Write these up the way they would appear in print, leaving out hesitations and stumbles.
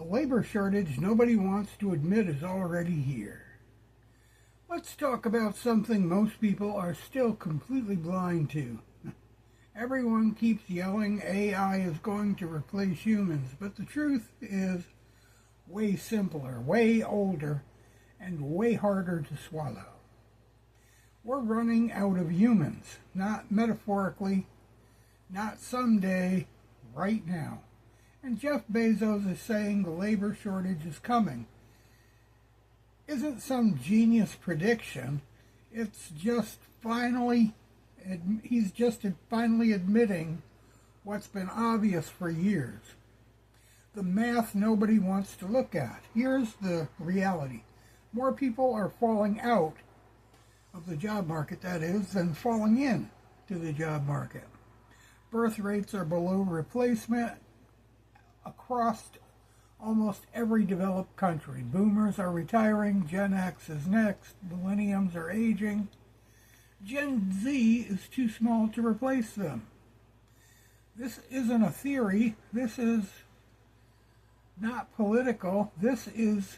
The labor shortage nobody wants to admit is already here. Let's talk about something most people are still completely blind to. Everyone keeps yelling AI is going to replace humans, but the truth is way simpler, way older, and way harder to swallow. We're running out of humans, not metaphorically, not someday, right now. And Jeff Bezos is saying the labor shortage is coming. Isn't some genius prediction. It's just he's just finally admitting what's been obvious for years. The math nobody wants to look at. Here's the reality. More people are falling out of the job market, that is, than falling in to the job market. Birth rates are below replacement across almost every developed country. Boomers are retiring, Gen X is next, millenniums are aging. Gen Z is too small to replace them. This isn't a theory. This is not political. This is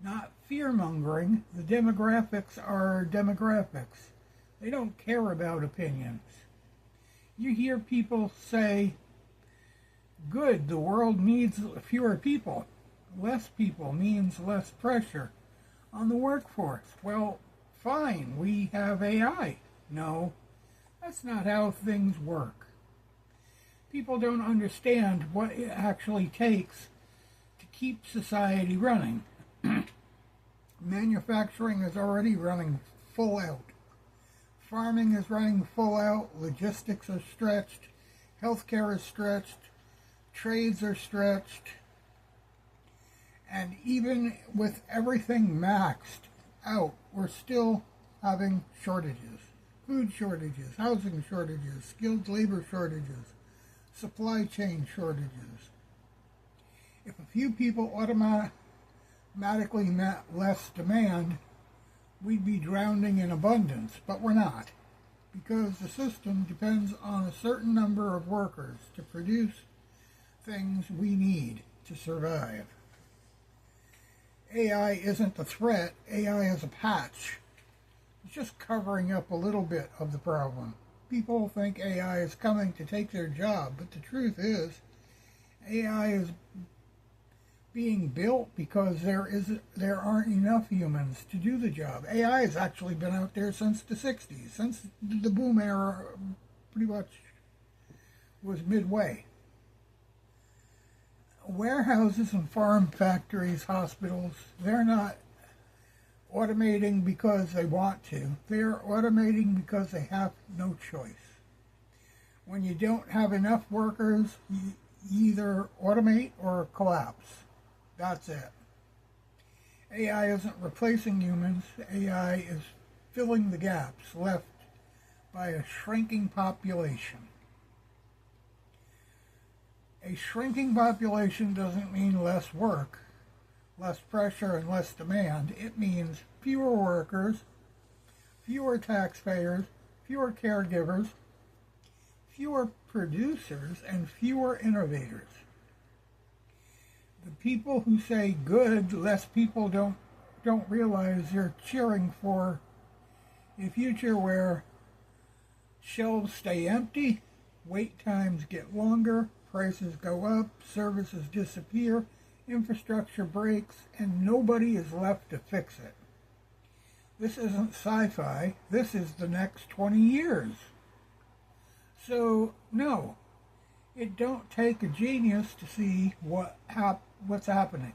not fear-mongering. The demographics are demographics. They don't care about opinions. You hear people say, good, the world needs fewer people. Less people means less pressure on the workforce. Well, fine, we have AI. No, that's not how things work. People don't understand what it actually takes to keep society running. Manufacturing is already running full out. Farming is running full out. Logistics are stretched. Healthcare is stretched. Trades are stretched. And even with everything maxed out, we're still having shortages. Food shortages, housing shortages, skilled labor shortages, supply chain shortages. If a few people automatically met less demand, we'd be drowning in abundance, but we're not, because the system depends on a certain number of workers to produce things we need to survive. AI isn't the threat, AI is a patch. It's just covering up a little bit of the problem. People think AI is coming to take their job, but the truth is, AI is being built because there aren't enough humans to do the job. AI has actually been out there since the 60s, since the boom era pretty much was midway. Warehouses and farm factories, hospitals, they're not automating because they want to. They're automating because they have no choice. When you don't have enough workers, you either automate or collapse. That's it. AI isn't replacing humans. AI is filling the gaps left by a shrinking population. A shrinking population doesn't mean less work, less pressure, and less demand. It means fewer workers, fewer taxpayers, fewer caregivers, fewer producers, and fewer innovators. The people who say good, less people don't realize they're cheering for a future where shelves stay empty, wait times get longer, prices go up, services disappear, infrastructure breaks, and nobody is left to fix it. This isn't sci-fi. This is the next 20 years. So, no, it don't take a genius to see what's happening.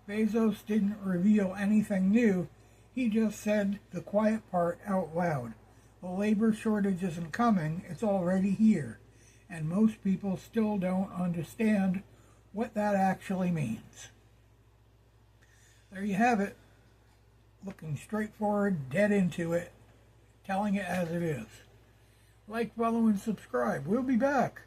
Bezos didn't reveal anything new. He just said the quiet part out loud. The labor shortage isn't coming. It's already here. And most people still don't understand what that actually means. There you have it. Looking straight forward, dead into it, telling it as it is. Like, follow, and subscribe. We'll be back.